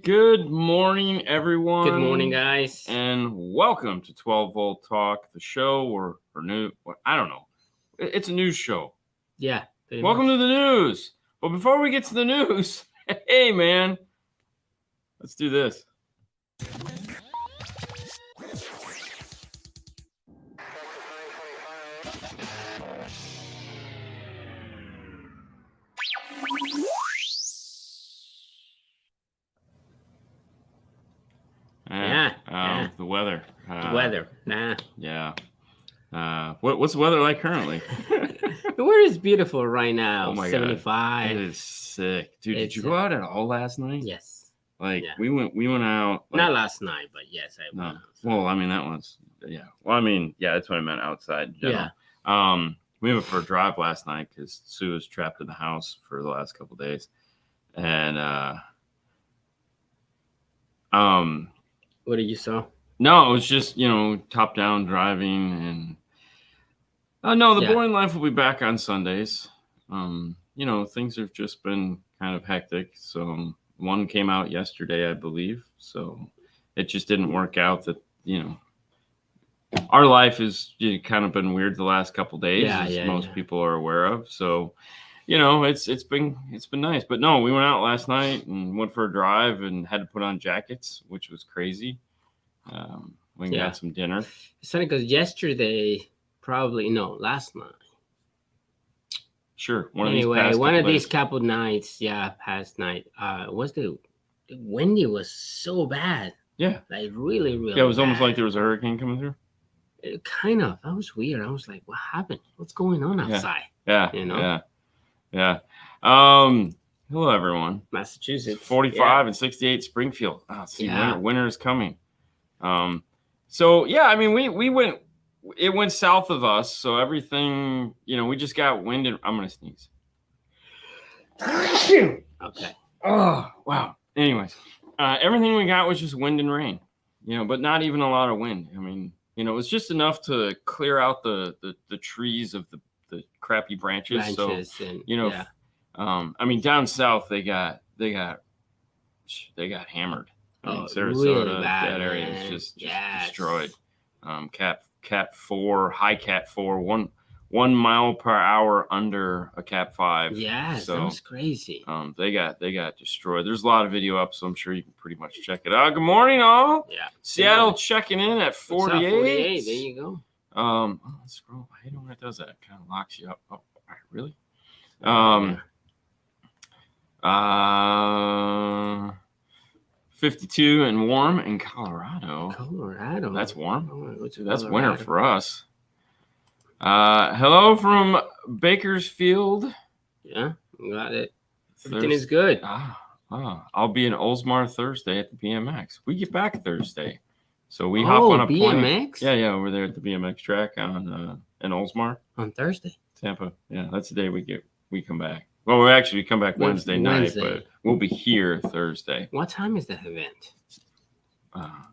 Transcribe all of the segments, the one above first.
Good morning, everyone. Good morning, guys. And welcome to 12 Volt Talk, the show or new. I don't know. It's a news show. Yeah. Welcome to the news. But before we get to the news, hey, man, let's do this. The weather. Yeah. What's the weather like currently? The weather is beautiful right now. Oh my 75. God. It is sick, dude. Did you go out at all last night? Yes. We went out. Not last night, but yes, I went out. Well, I mean that one's that's what I meant outside. Yeah. We went for a drive last night because Sue was trapped in the house for the last couple of days, and what did you saw? No, it was just top down driving, and the boring life will be back on Sundays. Things have just been kind of hectic. So one came out yesterday, I believe. So it just didn't work out. That our life has kind of been weird the last couple of days, as most people are aware of. So it's been nice. But no, we went out last night and went for a drive and had to put on jackets, which was crazy. We got some dinner. It's funny because last night. Sure. One of these couple nights, past night. The windy was so bad. Yeah. Like really, really. Yeah, it was bad. Almost like there was a hurricane coming through. Kind of. That was weird. I was like, what happened? What's going on outside? Yeah. Hello, everyone. Massachusetts. 45 and 68 Springfield. Winter is coming. We went. It went south of us, so everything. We just got wind and I'm gonna sneeze. Okay. Oh wow. Anyways, everything we got was just wind and rain. But not even a lot of wind. I mean, it was just enough to clear out the trees of the crappy branches. Down south they got hammered. Sarasota, really bad, that area is just destroyed. Cat 4, high Cat 4, 1 mile per hour under a Cat 5. Yes, that was crazy. They got destroyed. There's a lot of video up, so I'm sure you can pretty much check it out. Good morning, all. Yeah. Seattle checking in at 48. 48. There you go. Let's scroll. I hate when it does that. It kind of locks you up. Oh, all right, really? 52 and warm in Colorado. That's warm. That's winter for us. Hello from Bakersfield. Yeah, got it. Everything is good. I'll be in Oldsmar Thursday at the BMX. We get back Thursday, so we hop on a BMX. Plane. Yeah, over there at the BMX track in Oldsmar on Thursday. Tampa. Yeah, that's the day we come back. Well, we come back Wednesday night, but we'll be here Thursday. What time is that event?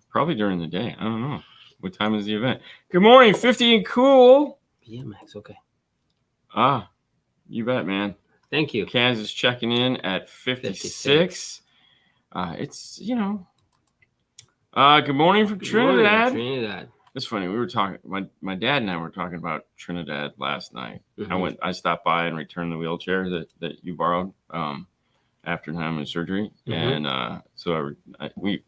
Probably during the day. I don't know. What time is the event? Good morning, 50 and cool. BMX, okay. You bet, man. Thank you. Kansas checking in at 56. It's, good morning from Trinidad. Trinidad. It's funny. We were talking. My dad and I were talking about Trinidad last night. Mm-hmm. I stopped by and returned the wheelchair that you borrowed after having surgery, and so we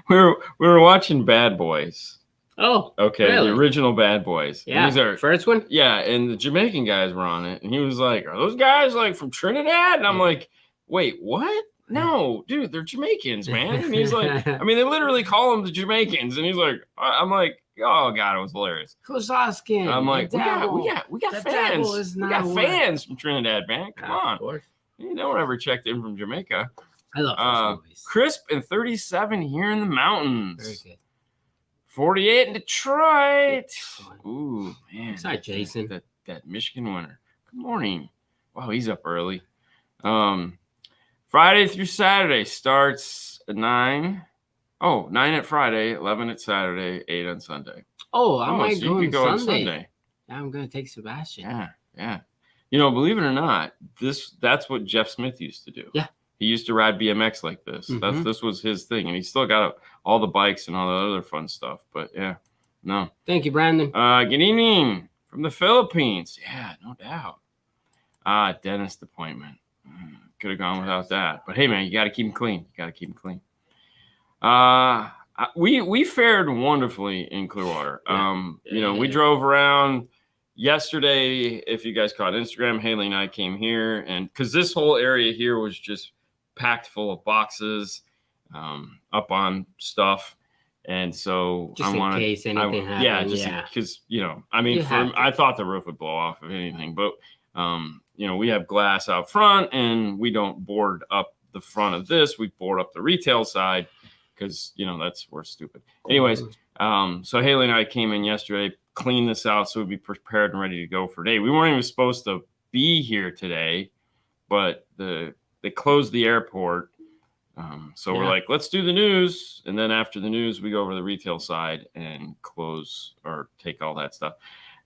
were watching Bad Boys. Oh, okay, really? The original Bad Boys. Yeah, these are first one. Yeah, and the Jamaican guys were on it, and he was like, "Are those guys like from Trinidad?" And I'm like, "Wait, what? No, dude, they're Jamaicans, man." And he's like, they literally call them the Jamaicans. And he's like, I'm like, oh God, it was hilarious. Who's asking? I'm like, we got fans. We got fans from Trinidad, man. Come on. Of course. No one ever checked in from Jamaica. I love those movies. Crisp and 37 here in the mountains. Very good. 48 in Detroit. Ooh, man. Sorry, Jason. That Michigan winter. Good morning. Wow, he's up early. Friday through Saturday starts at 9. 9 at Friday, 11 at Saturday, 8 on Sunday. I might go on Sunday. Yeah, I'm going to take Sebastian. Yeah. Believe it or not, that's what Jeff Smith used to do. Yeah. He used to ride BMX like this. This was his thing, and he still got all the bikes and all the other fun stuff. But yeah, no. Thank you, Brandon. Good evening from the Philippines. Yeah, no doubt. Dentist appointment. Could have gone without that. But hey, man, you got to keep them clean. We fared wonderfully in Clearwater. We drove around yesterday. If you guys caught Instagram, Haley and I came here, and because this whole area here was just packed full of boxes, up on stuff. And so just in case anything happened. Yeah, just because, I thought the roof would blow off if anything, but we have glass out front, and we don't board up the front of this. We board up the retail side because we're stupid. Anyways, so Haley and I came in yesterday, cleaned this out so we'd be prepared and ready to go for today. We weren't even supposed to be here today, but they closed the airport. So we're like, let's do the news. And then after the news, we go over to the retail side and close or take all that stuff.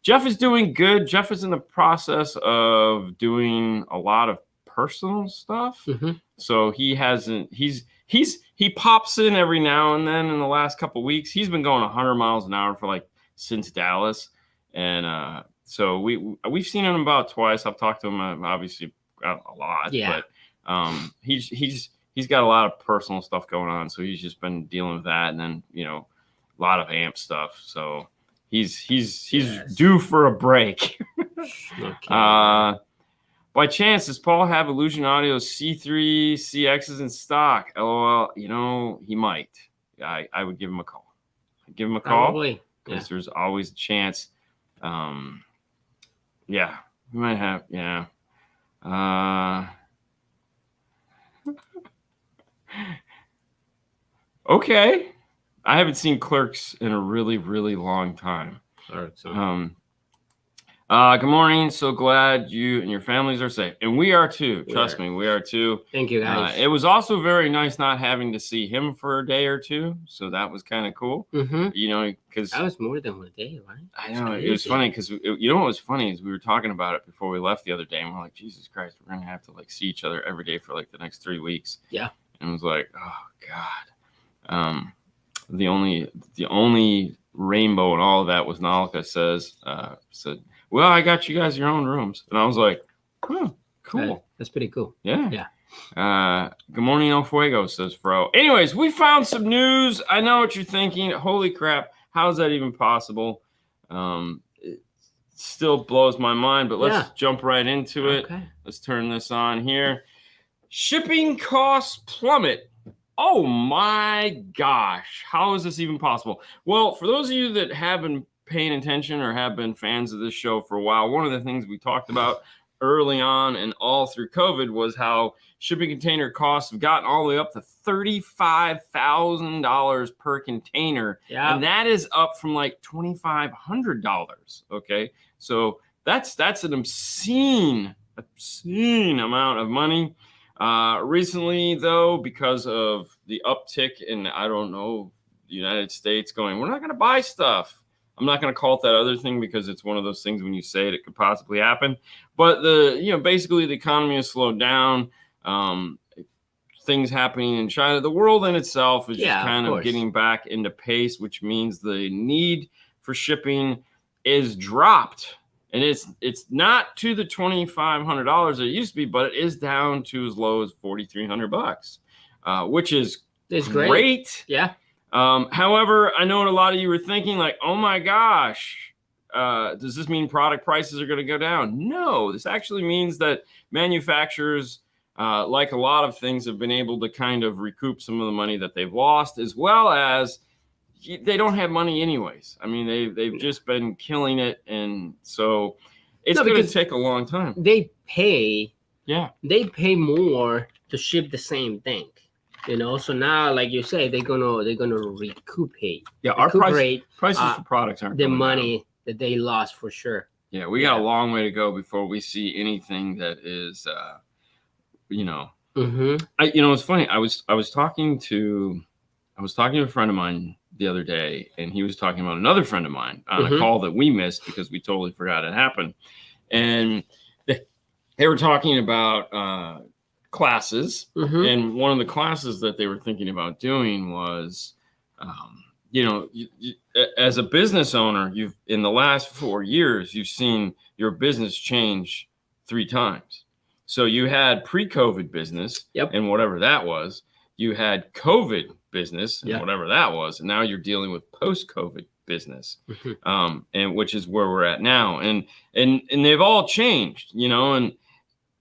Jeff is doing good. Jeff is in the process of doing a lot of personal stuff. So he pops in every now and then. In the last couple of weeks, he's been going 100 miles an hour for since Dallas. And so we've seen him about twice. I've talked to him obviously a lot. Yeah. But he's got a lot of personal stuff going on, so he's just been dealing with that, and then a lot of amp stuff. So he's due for a break. Okay. By chance, does Paul have Illusion Audio's C3 CXs in stock? LOL. He might. I would give him a call. Probably. Because there's always a chance. We might have. Yeah. Okay. I haven't seen Clerks in a really, really long time. All right. So. Good morning. So glad you and your families are safe. And we are too. Trust me, we are too. Thank you, guys. It was also very nice not having to see him for a day or two. So that was kind of cool. Because that was more than 1 day, right? I know. It was funny because, what was funny is we were talking about it before we left the other day. And we're like, Jesus Christ, we're going to have to see each other every day for the next 3 weeks. Yeah. And it was like, oh, God. The only rainbow in all of that was Nalika said, well, I got you guys your own rooms. And I was like, oh, cool. That's pretty cool. Yeah. Good morning, El Fuego, says Fro. Anyways, we found some news. I know what you're thinking. Holy crap. How is that even possible? It still blows my mind, but let's jump right into it. Okay. Let's turn this on here. Shipping costs plummet. Oh my gosh. How is this even possible? Well, for those of you that have been paying attention or have been fans of this show for a while, one of the things we talked about early on and all through COVID was how shipping container costs have gotten all the way up to $35,000 per container. Yeah. And that is up from $2,500. Okay. So that's an obscene amount of money. Recently, though, because of the uptick in, the United States going, we're not going to buy stuff. I'm not going to call it that other thing because it's one of those things when you say it could possibly happen. But basically the economy has slowed down. Things happening in China. The world in itself is just kind of getting back into pace, which means the need for shipping is dropped. And it's not to the $2,500 it used to be, but it is down to as low as $4,300, which is great. Yeah. However, I know what a lot of you were thinking, oh my gosh, does this mean product prices are going to go down? No, this actually means that manufacturers, like a lot of things, have been able to kind of recoup some of the money that they've lost, as well as they don't have money anyways. I mean, they've just been killing it. And so it's going to take a long time. They pay more to ship the same thing. So now, like you say, they're gonna recuperate. Yeah, our prices for products aren't the money down that they lost for sure. Yeah, we got a long way to go before we see anything that is, It's funny. I was talking to a friend of mine the other day, and he was talking about another friend of mine on a call that we missed because we totally forgot it happened, and they were talking about classes, and one of the classes that they were thinking about doing was, you, as a business owner, you've in the last 4 years, you've seen your business change 3 times. So you had pre-COVID business, and whatever that was. You had COVID business, and whatever that was, and now you're dealing with post-COVID business, and which is where we're at now, and they've all changed, and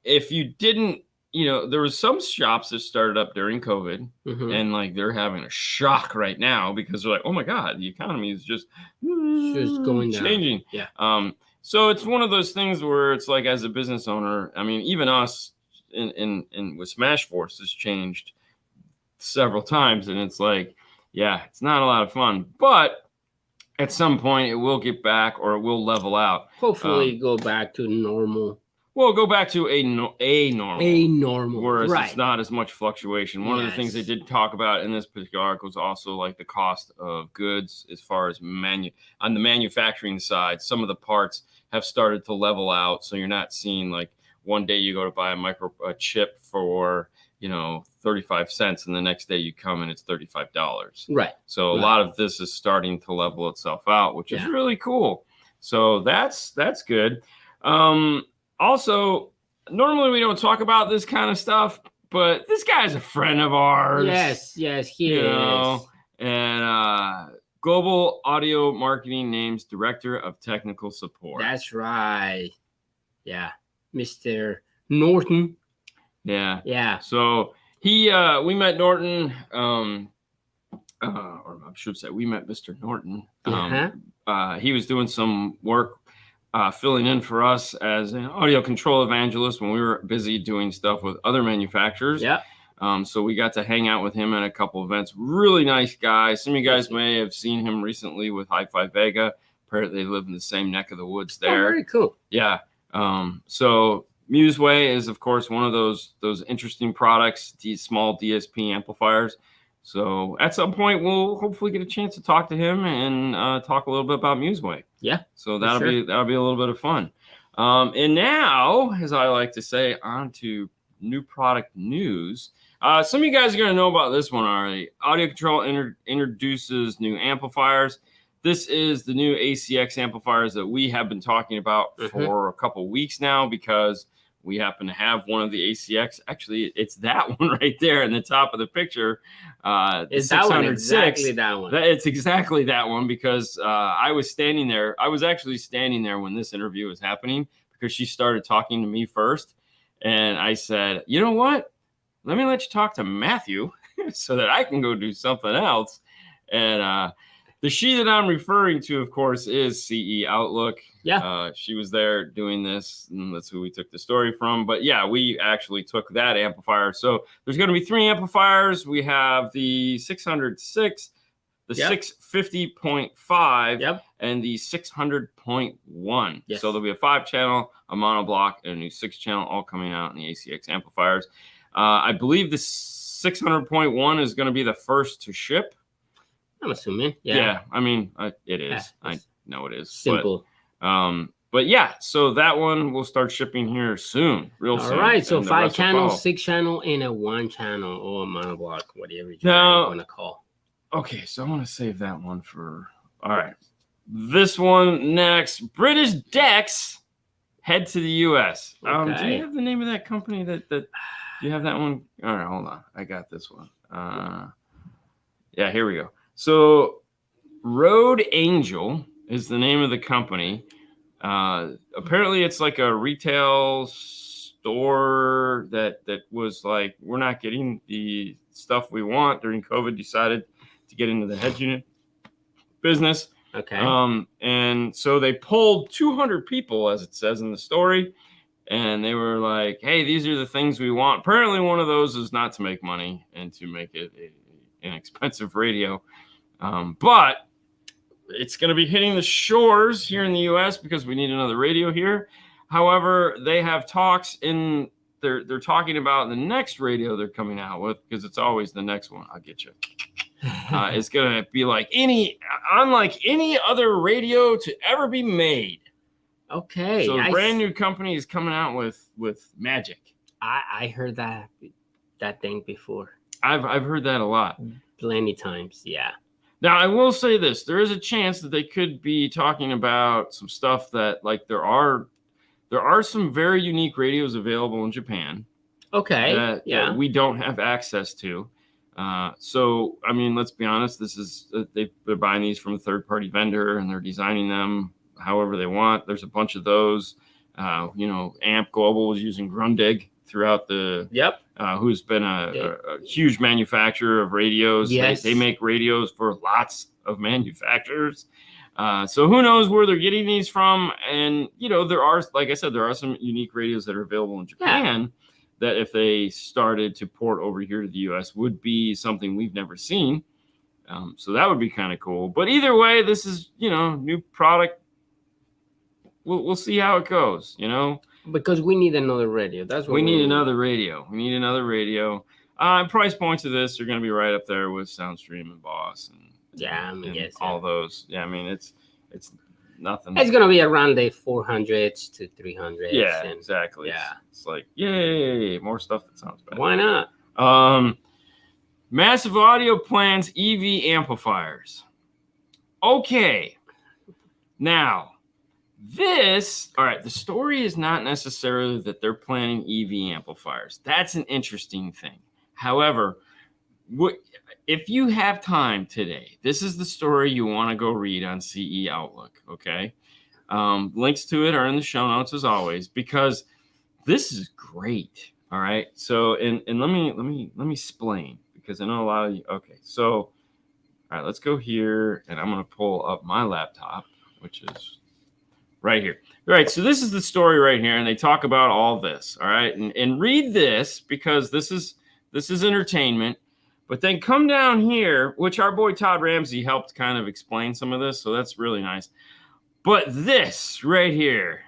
if you didn't, there was some shops that started up during COVID, and like they're having a shock right now because they're like, oh my God, the economy is just going changing. So it's one of those things where it's like, as a business owner, I mean, even us in with Smash Force has changed several times, and it's like, it's not a lot of fun, but at some point it will get back, or it will level out. Hopefully go back to normal. Well, go back to a normal, whereas right. It's not as much fluctuation. One of the things they did talk about in this particular article was also like the cost of goods, as far as on the manufacturing side. Some of the parts have started to level out, so you're not seeing like one day you go to buy a chip for 35 cents, and the next day you come and it's $35. Right. So a lot of this is starting to level itself out, which is really cool. So that's good. Also, normally we don't talk about this kind of stuff, but this guy's a friend of ours. Yes, he is. And Global Audio Marketing names Director of Technical Support. That's right. Yeah, Mr. Norton. Yeah. So we met Norton, or I should say we met Mr. Norton. He was doing some work filling in for us as an audio control evangelist when we were busy doing stuff with other manufacturers. So we got to hang out with him at a couple events. Really nice guy. Some of you guys may have seen him recently with Hi-Fi Vega. Apparently they live in the same neck of the woods there. Oh, very cool. Yeah. So Museway is, of course, one of those interesting products, these small DSP amplifiers. So at some point, we'll hopefully get a chance to talk to him and talk a little bit about Museway. So that'll be a little bit of fun. And now, as I like to say, on to new product news. Some of you guys are going to know about this one already. Audio Control introduces new amplifiers. This is the new ACX amplifiers that we have been talking about for a couple weeks now, because we happen to have one of the ACX. Actually, it's that one right there in the top of the picture. It's that one, exactly that one. It's exactly that one, because I was standing there. I was actually standing there when this interview was happening, because she started talking to me first. And I said, you know what? Let me let you talk to Matthew so that I can go do something else. And the she that I'm referring to, of course, is CE Outlook. She was there doing this, and that's who we took the story from. But yeah, we actually took that amplifier. So there's going to be 3 amplifiers. We have the 606, the 650.5, and the 600.1. So there'll be a 5-channel, a monoblock, and a new 6-channel, all coming out in the ACX amplifiers. I believe the 600.1 is going to be the first to ship. I'm assuming. I mean, it is. I know it is. Simple. But yeah, so that one will start shipping here soon, soon. All right, so 5-channel, 6-channel, and a 1-channel, or a monoblock, whatever you want to call. Okay, so I want to save that one for. All right, this one next. British Decks head to the U.S. Do you have the name of that company? That do you have that one? All right, hold on. I got this one. Here we go. So, Road Angel is the name of the company. Apparently, it's like a retail store that was like, we're not getting the stuff we want during COVID. Decided to get into the head unit business. And so they pulled 200 people, as it says in the story, and they were like, "Hey, these are the things we want." Apparently, one of those is not to make money and to make it an expensive radio. But it's going to be hitting the shores here in the U.S. because we need another radio here. However, they have talks in. They're talking about the next radio they're coming out with, because it's always the next one. I'll get you. It's going to be unlike any other radio to ever be made. Okay. So a brand new company is coming out with Magic. I heard that thing before. I've heard that a lot. Plenty times, yeah. Now, I will say this. There is a chance that they could be talking about some stuff that, like, there are some very unique radios available in Japan. Okay. That we don't have access to. So, I mean, let's be honest. This is they're buying these from a third-party vendor, and they're designing them however they want. There's a bunch of those. Amp Global is using Grundig throughout the. Yep. Who's been a huge manufacturer of radios. Yes. They make radios for lots of manufacturers. So who knows where they're getting these from? And, there are, like I said, there are some unique radios that are available in Japan that if they started to port over here to the U.S. would be something we've never seen. So that would be kind of cool. But either way, this is, new product. We'll see how it goes, Because we need another radio. That's what we need. Another radio. We need another radio. Price points of this are going to be right up there with Soundstream and Boss and all those. Yeah, I mean it's nothing. It's going to be around the 400s to 300s. Yeah, exactly. Yeah, it's like yay, more stuff that sounds better. Why not? Massive Audio plans EV amplifiers. Okay, now. All right, the story is not necessarily that they're planning EV amplifiers. That's an interesting thing. However, if you have time today, this is the story you want to go read on CE Outlook, okay? Links to it are in the show notes as always, because this is great, all right? So, and let me explain, because I know a lot of you, okay, so, all right, let's go here, and I'm going to pull up my laptop, which is right here. All right, so this is the story right here, and they talk about all this, all right? And read this, because this is entertainment. But then come down here, which our boy Todd Ramsey helped kind of explain some of this, so that's really nice. But this right here,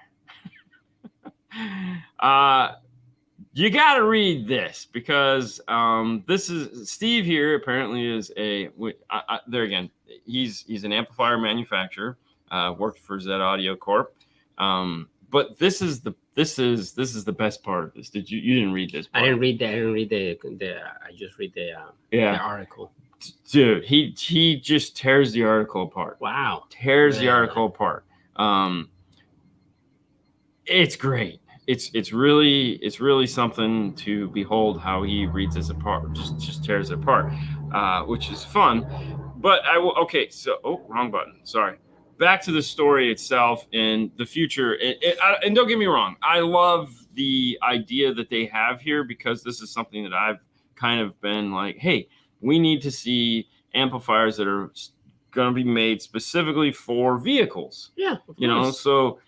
you got to read this, because this is Steve here. Apparently, is there again. He's an amplifier manufacturer. Worked for Z Audio Corp. But this is the best part of this. You didn't read this part. I didn't read the I just read the article. Dude, he just tears the article apart. Wow. The article apart. It's great. It's really something to behold how he reads this apart. Just tears it apart, which is fun. But okay, so wrong button. Sorry. Back to the story itself and the future. And don't get me wrong, I love the idea that they have here, because this is something that I've kind of been like, hey, we need to see amplifiers that are going to be made specifically for vehicles. Yeah, of course. So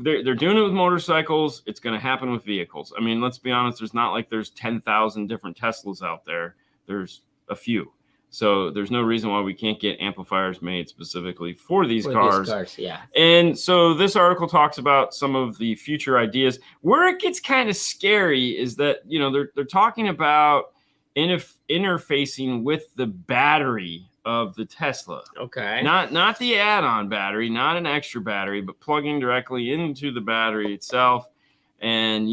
they're doing it with motorcycles. It's going to happen with vehicles. I mean, let's be honest. There's not like there's 10,000 different Teslas out there. There's a few. So there's no reason why we can't get amplifiers made specifically for these cars. Yeah. And so this article talks about some of the future ideas. Where it gets kind of scary is that, they're talking about interfacing with the battery of the Tesla. Okay. Not the add-on battery, not an extra battery, but plugging directly into the battery itself. And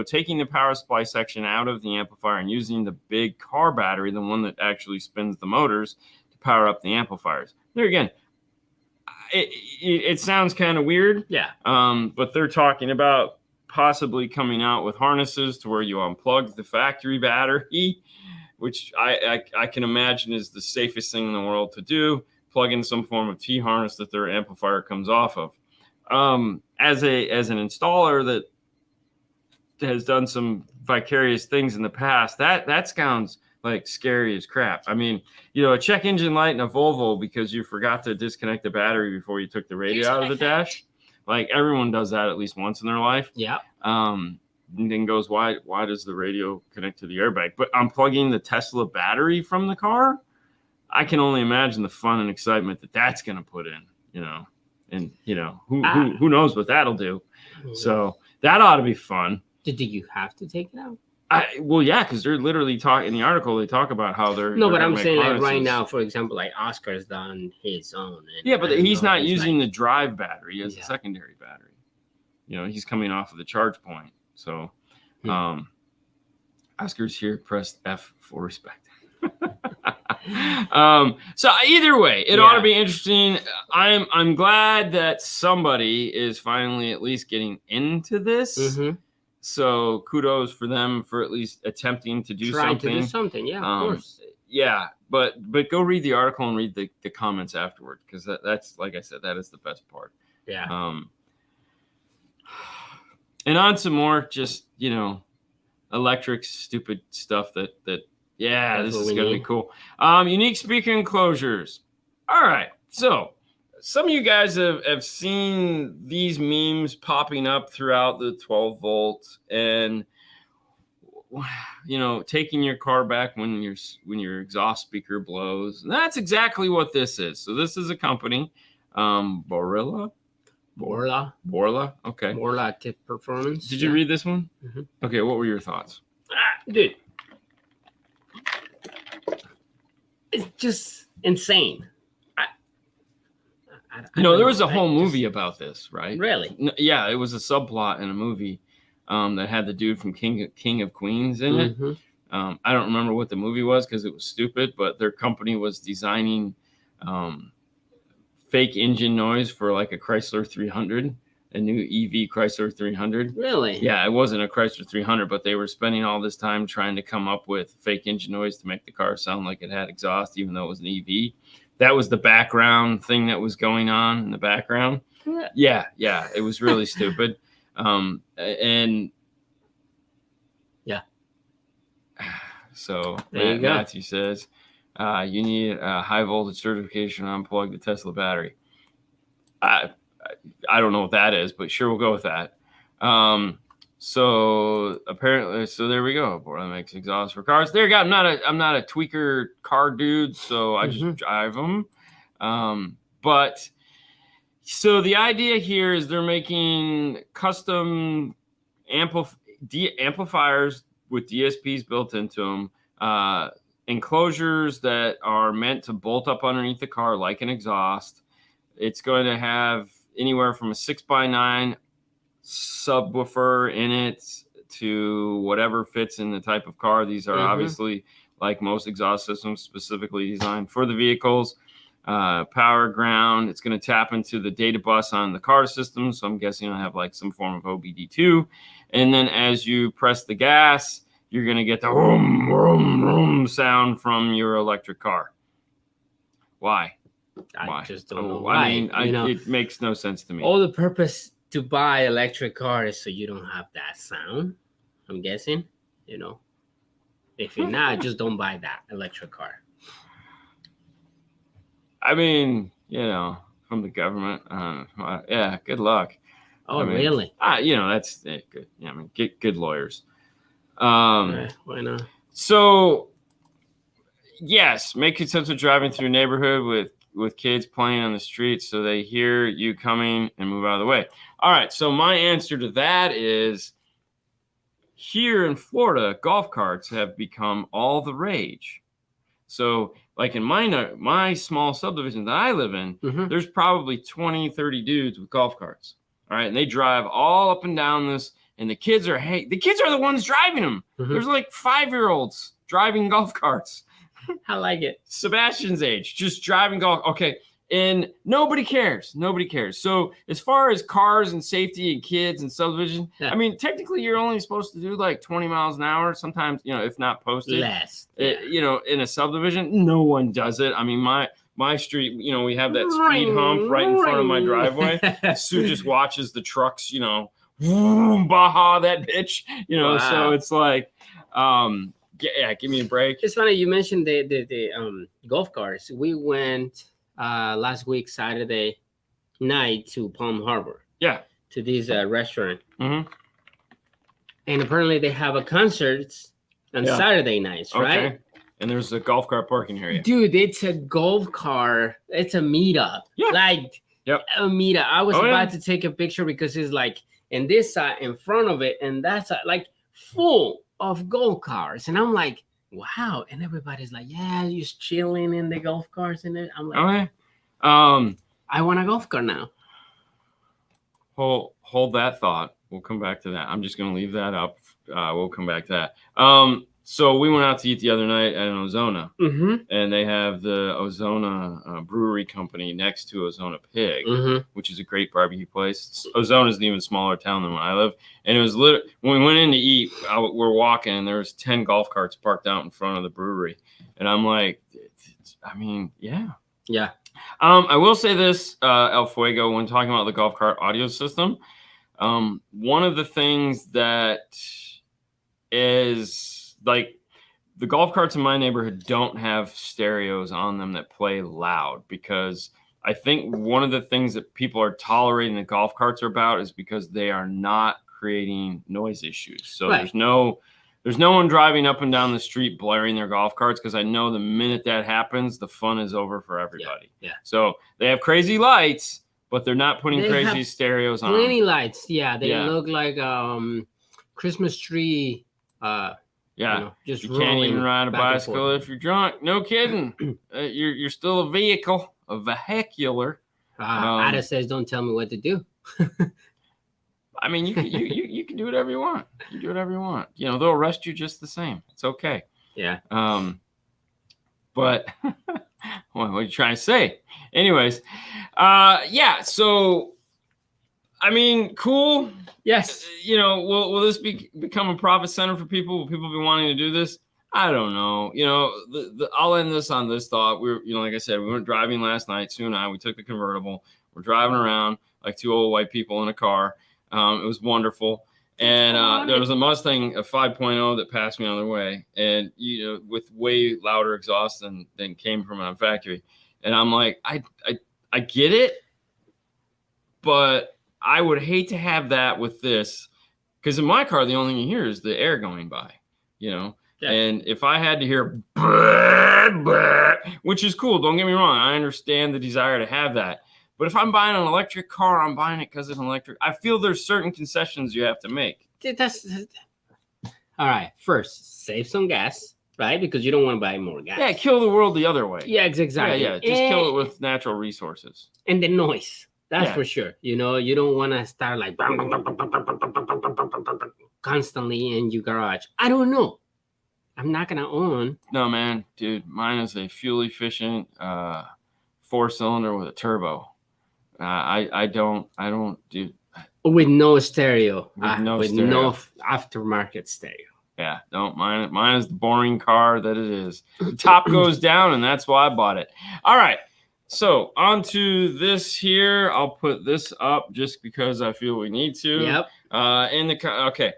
taking the power supply section out of the amplifier and using the big car battery, the one that actually spins the motors, to power up the amplifiers. There again, it sounds kind of weird. Yeah. But they're talking about possibly coming out with harnesses to where you unplug the factory battery, which I can imagine is the safest thing in the world to do. Plug in some form of T-harness that their amplifier comes off of. As an installer that has done some vicarious things in the past, that sounds like scary as crap. I mean, a check engine light in a Volvo because you forgot to disconnect the battery before you took the radio out of the dash. Like, everyone does that at least once in their life. Yeah. And then goes, why does the radio connect to the airbag? But unplugging the Tesla battery from the car, I can only imagine the fun and excitement that's going to put in, and who knows what that'll do. So that ought to be fun. Did you have to take it out? Yeah, because they're literally talking in the article. They talk about how they're but I'm saying harnesses. Like right now, for example, like Oscar's done his own. But he's not using the drive battery as a secondary battery. He's coming off of the charge point. So Oscar's here. Press F for respect. So either way, it ought to be interesting. I'm glad that somebody is finally at least getting into this. So kudos for them for at least attempting to do something. Yeah, of course. Yeah, but go read the article and read the comments afterward, because that's, like I said, that is the best part. Yeah. And on some more just, electric stupid stuff that this is going to be cool. Unique speaker enclosures. All right. So some of you guys have seen these memes popping up throughout the 12 volt and, taking your car back when your exhaust speaker blows. And that's exactly what this is. So this is a company, Borla. Okay. Borla Active Performance. Did you read this one? Okay. What were your thoughts? Dude, it's just insane. There was a whole movie about this, right? Really? Yeah, it was a subplot in a movie that had the dude from King of Queens in it. I don't remember what the movie was because it was stupid, but their company was designing fake engine noise for like a Chrysler 300, a new EV Chrysler 300. Really? Yeah, it wasn't a Chrysler 300, but they were spending all this time trying to come up with fake engine noise to make the car sound like it had exhaust, even though it was an EV. That was the background thing that was going on in the background. Yeah, it was really stupid. And yeah. So Matthew says, you need a high voltage certification to unplug the Tesla battery. I don't know what that is, but sure, we'll go with that. So apparently, there we go. Borla makes exhaust for cars. There you go. I'm not a tweaker car dude, so I just drive them. But so the idea here is they're making custom amplifiers with DSPs built into them, enclosures that are meant to bolt up underneath the car like an exhaust. It's going to have anywhere from a 6x9 subwoofer in it to whatever fits in the type of car. These are obviously, like most exhaust systems, specifically designed for the vehicles. Power ground. It's going to tap into the data bus on the car system, so I'm guessing it'll have like some form of OBD2. And then as you press the gas, you're going to get the vroom, vroom, vroom sound from your electric car. Why? I just don't know why. I mean, it makes no sense to me. All the purpose to buy electric cars so you don't have that sound, I'm guessing. If you're not, just don't buy that electric car. I mean, from the government, good luck. Oh, really? That's good. Yeah, I mean, get good lawyers. Why not? So, yes, make sense of driving through a neighborhood with kids playing on the streets so they hear you coming and move out of the way. All right, so my answer to that is, here in Florida, golf carts have become all the rage. So, like in my small subdivision that I live in, there's probably 20, 30 dudes with golf carts. All right, and they drive all up and down this, and the kids are the ones driving them. There's like 5-year-olds driving golf carts. I like it. Sebastian's age, just driving golf. Okay. And nobody cares. So as far as cars and safety and kids and subdivision, I mean, technically you're only supposed to do like 20 miles an hour. Sometimes, if not posted. Less. In a subdivision, no one does it. I mean, my street, we have that speed hump right in front of my driveway. Sue just watches the trucks, boom, baha, that bitch, Wow. So it's like, give me a break. It's funny you mentioned the golf carts. We went last week Saturday night to Palm Harbor. Yeah. To this restaurant. And apparently they have a concert on Saturday nights, right? Okay. And there's a golf cart parking area. Dude, it's a golf car. It's a meetup. Yeah. Like a meetup. I was about to take a picture because it's like in this side in front of it, and that's like full of golf cars. And I'm like, wow. And everybody's like, yeah, you're just chilling in the golf cars. And I'm like, I want a golf car now. Hold that thought. We'll come back to that. I'm just going to leave that up we'll come back to that. So we went out to eat the other night at an Ozona, and they have the Ozona brewery company next to Ozona Pig, which is a great barbecue place. Ozona is an even smaller town than where I live, and it was when we went in to eat, we're walking, and there was 10 golf carts parked out in front of the brewery, and I'm like, I mean, yeah. I will say this, El Fuego, when talking about the golf cart audio system, one of the things that is like the golf carts in my neighborhood don't have stereos on them that play loud, because I think one of the things that people are tolerating the golf carts are about is because they are not creating noise issues. So there's no one driving up and down the street blaring their golf carts, because I know the minute that happens, the fun is over for everybody. So they have crazy lights, but they're not putting crazy stereos on. Plenty lights. They look like Christmas tree. Just you can't even ride a bicycle if you're drunk. No kidding. You're still a vehicle, a vehicular. Ada says, "Don't tell me what to do." I mean, you can do whatever you want. You do whatever you want. You know, they'll arrest you just the same. It's okay. But what are you trying to say? Anyways, so I mean, cool. Yes. You know, will this become a profit center for people? Will people be wanting to do this? I don't know. You know, I'll end this on this thought. Like I said, we went driving last night. Sue and I, we took the convertible. We're driving around like two old white people in a car. It was wonderful. And there was a Mustang, a 5.0 that passed me on the way, and with way louder exhaust than came from a factory. And I'm like, I get it, but I would hate to have that with this, because in my car, the only thing you hear is the air going by, And if I had to hear, which is cool, don't get me wrong, I understand the desire to have that. But if I'm buying an electric car, I'm buying it because it's an electric. I feel there's certain concessions you have to make. All right. First, save some gas, right? Because you don't want to buy more gas. Yeah, kill the world the other way. Yeah, exactly. Yeah, just kill it with natural resources. And the noise. That's for sure. You don't want to start like constantly in your garage. I don't know. I'm not going to own. No, man. Dude, mine is a fuel-efficient 4-cylinder with a turbo. I don't do. With no stereo. With no aftermarket stereo. Yeah, don't mind it. Mine is the boring car that it is. The top goes down, and that's why I bought it. All right. So on to this here. I'll put this up just because I feel we need to. Yep. Okay.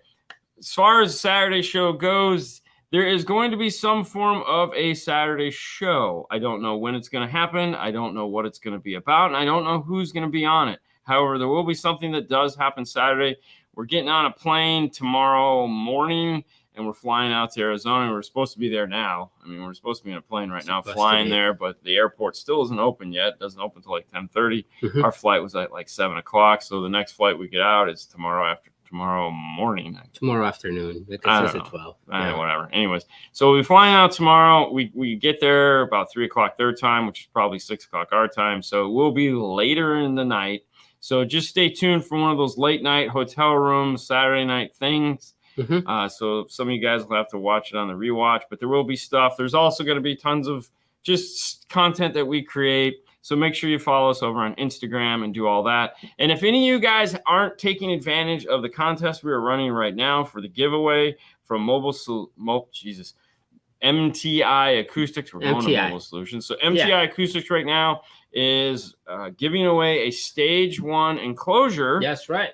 As far as Saturday show goes, there is going to be some form of a Saturday show. I don't know when it's going to happen. I don't know what it's going to be about, and I don't know who's going to be on it. However, there will be something that does happen Saturday. We're getting on a plane tomorrow morning, and we're flying out to Arizona. We're supposed to be there now. I mean, we're supposed to be in a plane right now flying there, but the airport still isn't open yet. It doesn't open until like 10:30. Our flight was at like 7 o'clock, so the next flight we get out is tomorrow morning. Tomorrow afternoon, because it's at 12. Whatever. Anyways, so we'll be flying out tomorrow. We get there about 3 o'clock their time, which is probably 6 o'clock our time. So we'll be later in the night. So just stay tuned for one of those late night hotel room Saturday night things. So some of you guys will have to watch it on the rewatch, but there will be stuff. There's also going to be tons of just content that we create. So make sure you follow us over on Instagram and do all that. And if any of you guys aren't taking advantage of the contest we are running right now for the giveaway from MTI Acoustics, we're going to Mobile Solutions. So MTI Acoustics right now is giving away a Stage 1 enclosure. That's right.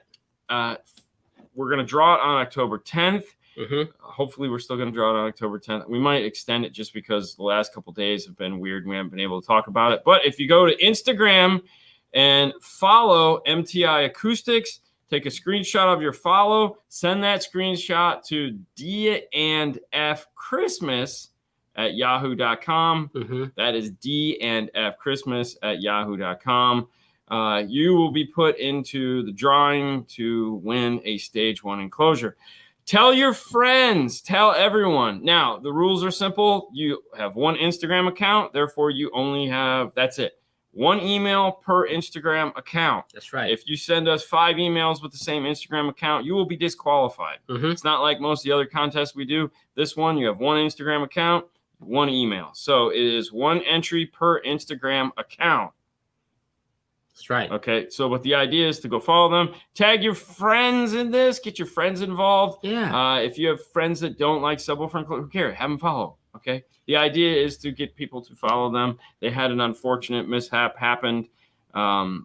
We're going to draw it on October 10th. Hopefully, we're still going to draw it on October 10th. We might extend it just because the last couple of days have been weird. We haven't been able to talk about it. But if you go to Instagram and follow MTI Acoustics, take a screenshot of your follow, send that screenshot to dandfchristmas@yahoo.com. That is dandfchristmas@yahoo.com. You will be put into the drawing to win a Stage 1 enclosure. Tell your friends, tell everyone. Now, the rules are simple. You have one Instagram account, therefore you only have, that's it, 1 email per Instagram account. That's right. If you send us 5 emails with the same Instagram account, you will be disqualified. It's not like most of the other contests we do. This one, you have 1 Instagram account, 1 email. So it is 1 entry per Instagram account. That's right. Okay, so what the idea is to go follow them, tag your friends in this, get your friends involved. Yeah. If you have friends that don't like subwoofer, who cares? Have them follow. Okay. The idea is to get people to follow them. They had an unfortunate mishap happened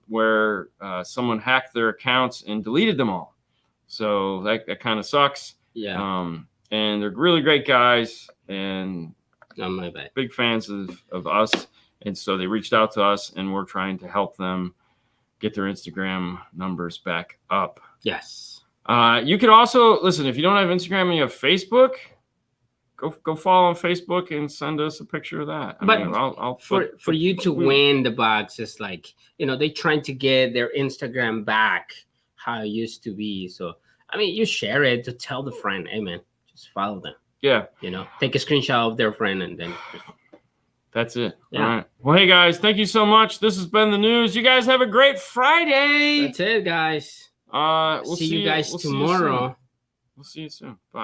where someone hacked their accounts and deleted them all. So that kind of sucks. Yeah. And they're really great guys and my bad. Big fans of us. And so they reached out to us, and we're trying to help them get their Instagram numbers back up. Yes. You could also, listen, if you don't have Instagram and you have Facebook, go follow on Facebook and send us a picture of that. I mean, for you to win the box, it's like, they're trying to get their Instagram back how it used to be. So, I mean, you share it to tell the friend, hey, man, just follow them. Yeah. Take a screenshot of their friend and then that's it. Yeah. All right. Well, hey, guys, thank you so much. This has been the news. You guys have a great Friday. That's it, guys. We'll see you guys tomorrow. We'll see you soon. Bye.